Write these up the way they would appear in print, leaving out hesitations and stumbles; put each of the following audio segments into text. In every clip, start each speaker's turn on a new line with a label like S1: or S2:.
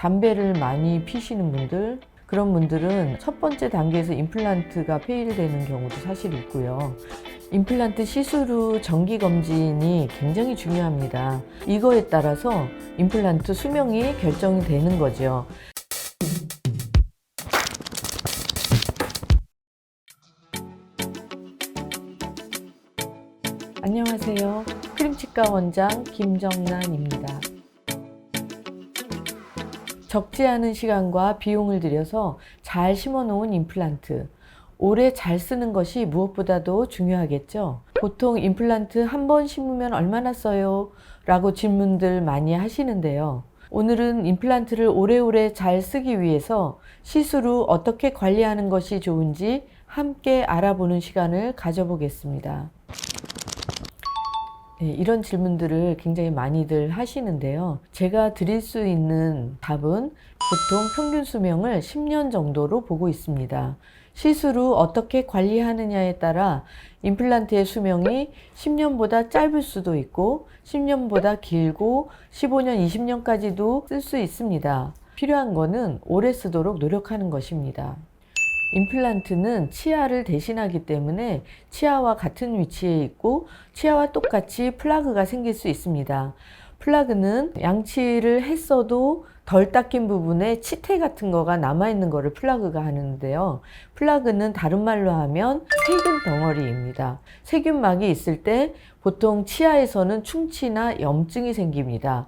S1: 담배를 많이 피시는 분들, 그런 분들은 첫 번째 단계에서 임플란트가 페일되는 경우도 사실 있고요. 임플란트 시술 후 정기 검진이 굉장히 중요합니다. 이거에 따라서 임플란트 수명이 결정이 되는 거죠. 안녕하세요. 크림치과 원장 김정란입니다. 적지 않은 시간과 비용을 들여서 잘 심어 놓은 임플란트, 오래 잘 쓰는 것이 무엇보다도 중요하겠죠. 보통 임플란트 한 번 심으면 얼마나 써요? 라고 질문들 많이 하시는데요. 오늘은 임플란트를 오래오래 잘 쓰기 위해서 시술 후 어떻게 관리하는 것이 좋은지 함께 알아보는 시간을 가져보겠습니다. 이런 질문들을 굉장히 많이들 하시는데요. 제가 드릴 수 있는 답은 보통 평균 수명을 10년 정도로 보고 있습니다. 시술 후 어떻게 관리하느냐에 따라 임플란트의 수명이 10년보다 짧을 수도 있고 10년보다 길고 15년, 20년까지도 쓸 수 있습니다. 필요한 거는 오래 쓰도록 노력하는 것입니다. 임플란트는 치아를 대신하기 때문에 치아와 같은 위치에 있고 치아와 똑같이 플라그가 생길 수 있습니다. 플라그는 양치를 했어도 덜 닦인 부분에 치태 같은 거가 남아있는 거를 플라그가 하는데요. 플라그는 다른 말로 하면 세균 덩어리입니다. 세균막이 있을 때 보통 치아에서는 충치나 염증이 생깁니다.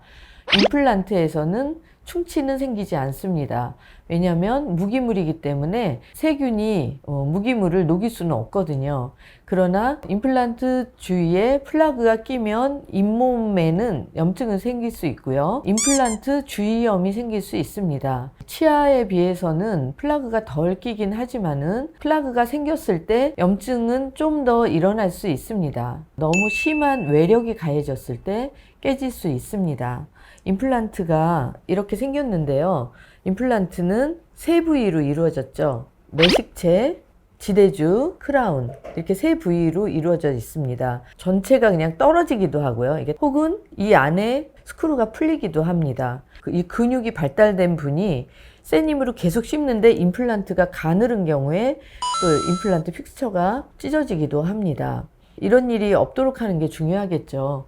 S1: 임플란트에서는 충치는 생기지 않습니다. 왜냐하면 무기물이기 때문에 세균이 무기물을 녹일 수는 없거든요. 그러나 임플란트 주위에 플라그가 끼면 잇몸에는 염증은 생길 수 있고요. 임플란트 주위염이 생길 수 있습니다. 치아에 비해서는 플라그가 덜 끼긴 하지만은 플라그가 생겼을 때 염증은 좀 더 일어날 수 있습니다. 너무 심한 외력이 가해졌을 때 깨질 수 있습니다. 임플란트가 이렇게 생겼는데요. 임플란트는 세 부위로 이루어졌죠. 내식체, 지대주, 크라운 이렇게 세 부위로 이루어져 있습니다. 전체가 그냥 떨어지기도 하고요. 이게 혹은 이 안에 스크루가 풀리기도 합니다. 이 근육이 발달된 분이 센 힘으로 계속 씹는데 임플란트가 가늘은 경우에 또 임플란트 픽스처가 찢어지기도 합니다. 이런 일이 없도록 하는 게 중요하겠죠.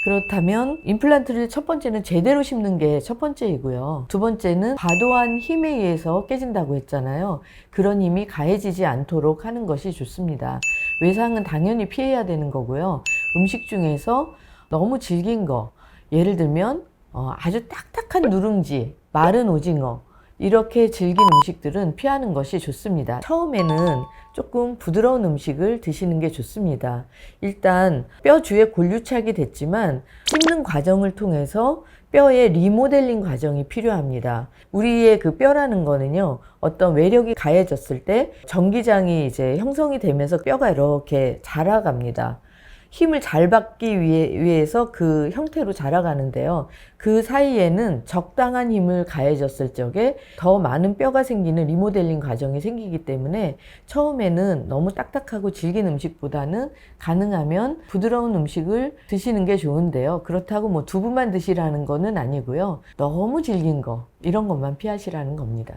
S1: 그렇다면 임플란트를 첫 번째는 제대로 심는 게 첫 번째이고요. 두 번째는 과도한 힘에 의해서 깨진다고 했잖아요. 그런 힘이 가해지지 않도록 하는 것이 좋습니다. 외상은 당연히 피해야 되는 거고요. 음식 중에서 너무 질긴 거, 예를 들면 아주 딱딱한 누룽지, 마른 오징어 이렇게 질긴 음식들은 피하는 것이 좋습니다. 처음에는 조금 부드러운 음식을 드시는 게 좋습니다. 일단 뼈 주에 골유착이 됐지만 씹는 과정을 통해서 뼈의 리모델링 과정이 필요합니다. 우리의 그 뼈라는 거는요, 어떤 외력이 가해졌을 때 전기장이 이제 형성이 되면서 뼈가 이렇게 자라갑니다. 힘을 잘 받기 위해서 그 형태로 자라가는데요. 그 사이에는 적당한 힘을 가해졌을 적에 더 많은 뼈가 생기는 리모델링 과정이 생기기 때문에 처음에는 너무 딱딱하고 질긴 음식보다는 가능하면 부드러운 음식을 드시는 게 좋은데요. 그렇다고 뭐 두부만 드시라는 거는 아니고요. 너무 질긴 거, 이런 것만 피하시라는 겁니다.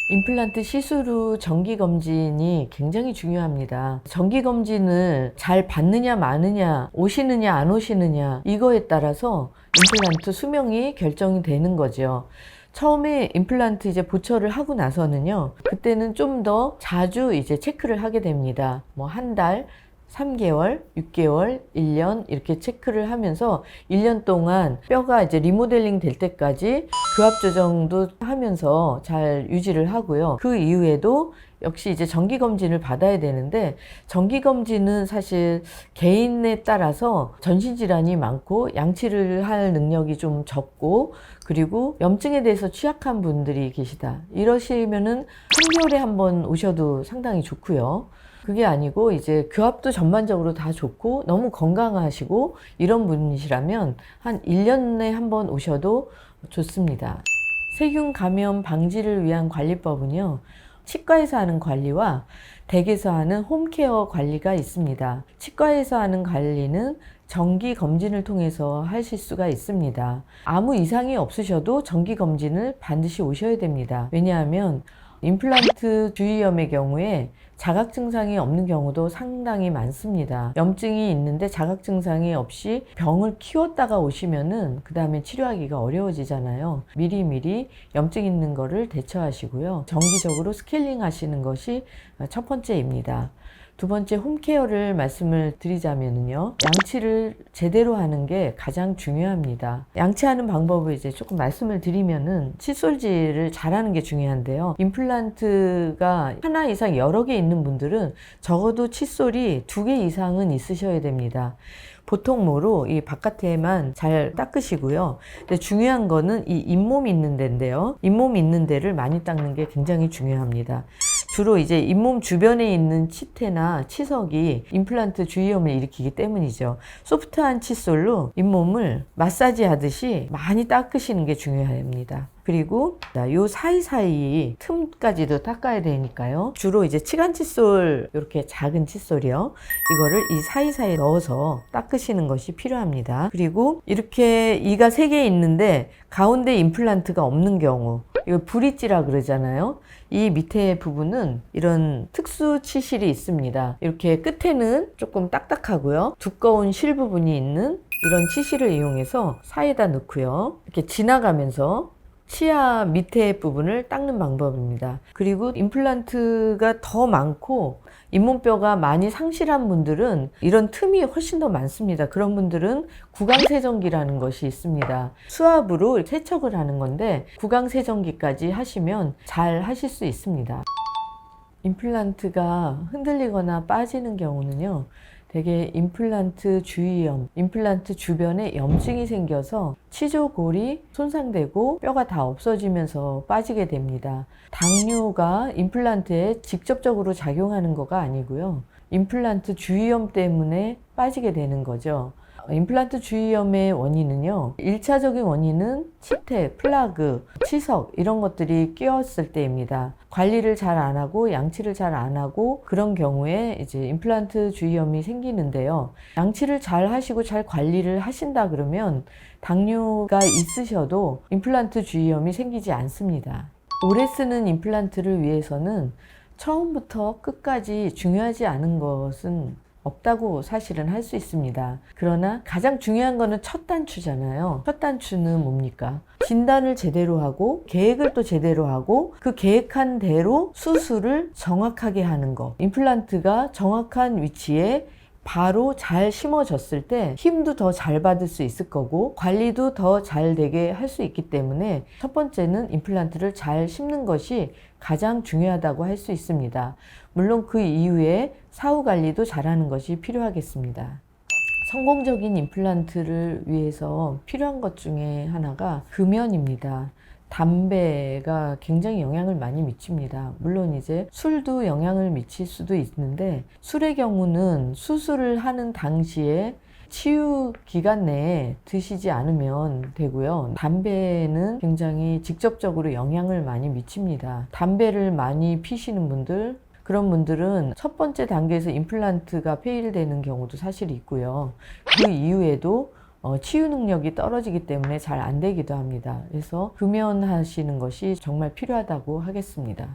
S1: 임플란트 시술 후 정기검진이 굉장히 중요합니다. 정기검진을 잘 받느냐 마느냐, 오시느냐 안 오시느냐 이거에 따라서 임플란트 수명이 결정이 되는 거죠. 처음에 임플란트 이제 보철을 하고 나서는요, 그때는 좀 더 자주 이제 체크를 하게 됩니다. 뭐 한 달, 3개월, 6개월, 1년 이렇게 체크를 하면서 1년 동안 뼈가 이제 리모델링 될 때까지 교합 조정도 하면서 잘 유지를 하고요. 그 이후에도 역시 이제 정기 검진을 받아야 되는데 정기 검진은 사실 개인에 따라서 전신 질환이 많고 양치를 할 능력이 좀 적고 그리고 염증에 대해서 취약한 분들이 계시다. 이러시면은 3개월에 한 번 오셔도 상당히 좋고요. 그게 아니고 이제 교합도 전반적으로 다 좋고 너무 건강하시고 이런 분이시라면 한 1년에 한 번 오셔도 좋습니다. 세균 감염 방지를 위한 관리법은요, 치과에서 하는 관리와 댁에서 하는 홈케어 관리가 있습니다. 치과에서 하는 관리는 정기 검진을 통해서 하실 수가 있습니다. 아무 이상이 없으셔도 정기 검진을 반드시 오셔야 됩니다. 왜냐하면 임플란트 주위염의 경우에 자각 증상이 없는 경우도 상당히 많습니다. 염증이 있는데 자각 증상이 없이 병을 키웠다가 오시면은 그 다음에 치료하기가 어려워지잖아요. 미리미리 염증 있는 거를 대처하시고요. 정기적으로 스케일링 하시는 것이 첫 번째입니다. 두 번째, 홈케어를 말씀을 드리자면요. 양치를 제대로 하는 게 가장 중요합니다. 양치하는 방법을 이제 조금 말씀을 드리면은 칫솔질을 잘하는 게 중요한데요. 임플란트가 하나 이상 여러 개 있는 분들은 적어도 칫솔이 2개 이상은 있으셔야 됩니다. 보통 뭐로 이 바깥에만 잘 닦으시고요. 근데 중요한 거는 이 잇몸 있는 데인데요. 잇몸 있는 데를 많이 닦는 게 굉장히 중요합니다. 주로 이제 잇몸 주변에 있는 치태나 치석이 임플란트 주위염을 일으키기 때문이죠. 소프트한 칫솔로 잇몸을 마사지 하듯이 많이 닦으시는 게 중요합니다. 그리고 요 사이사이 틈까지도 닦아야 되니까요. 주로 이제 치간 칫솔, 이렇게 작은 칫솔이요. 이거를 이 사이사이에 넣어서 닦으시는 것이 필요합니다. 그리고 이렇게 이가 3개 있는데 가운데 임플란트가 없는 경우, 이거 브릿지라 그러잖아요. 이 밑에 부분은 이런 특수 치실이 있습니다. 이렇게 끝에는 조금 딱딱하고요. 두꺼운 실 부분이 있는 이런 치실을 이용해서 사이에다 넣고요. 이렇게 지나가면서 치아 밑에 부분을 닦는 방법입니다. 그리고 임플란트가 더 많고 잇몸뼈가 많이 상실한 분들은 이런 틈이 훨씬 더 많습니다. 그런 분들은 구강세정기라는 것이 있습니다. 수압으로 세척을 하는 건데 구강세정기까지 하시면 잘 하실 수 있습니다. 임플란트가 흔들리거나 빠지는 경우는요. 대개 임플란트 주위염, 임플란트 주변에 염증이 생겨서 치조골이 손상되고 뼈가 다 없어지면서 빠지게 됩니다. 당뇨가 임플란트에 직접적으로 작용하는 거가 아니고요. 임플란트 주위염 때문에 빠지게 되는 거죠. 임플란트 주위염의 원인은요. 1차적인 원인은 치태, 플라그, 치석 이런 것들이 끼었을 때입니다. 관리를 잘 안 하고 양치를 잘 안 하고 그런 경우에 이제 임플란트 주위염이 생기는데요. 양치를 잘 하시고 잘 관리를 하신다 그러면 당뇨가 있으셔도 임플란트 주위염이 생기지 않습니다. 오래 쓰는 임플란트를 위해서는 처음부터 끝까지 중요하지 않은 것은 없다고 사실은 할 수 있습니다. 그러나 가장 중요한 거는 첫 단추잖아요. 첫 단추는 뭡니까? 진단을 제대로 하고 계획을 또 제대로 하고 그 계획한 대로 수술을 정확하게 하는 거. 임플란트가 정확한 위치에 바로 잘 심어졌을 때 힘도 더 잘 받을 수 있을 거고 관리도 더 잘 되게 할 수 있기 때문에 첫 번째는 임플란트를 잘 심는 것이 가장 중요하다고 할 수 있습니다. 물론 그 이후에 사후 관리도 잘하는 것이 필요하겠습니다. 성공적인 임플란트를 위해서 필요한 것 중에 하나가 금연입니다. 담배가 굉장히 영향을 많이 미칩니다. 물론 이제 술도 영향을 미칠 수도 있는데 술의 경우는 수술을 하는 당시에 치유 기간 내에 드시지 않으면 되고요. 담배는 굉장히 직접적으로 영향을 많이 미칩니다. 담배를 많이 피시는 분들, 그런 분들은 첫 번째 단계에서 임플란트가 페일되는 경우도 사실 있고요. 그 이후에도 치유 능력이 떨어지기 때문에 잘 안 되기도 합니다. 그래서 금연하시는 것이 정말 필요하다고 하겠습니다.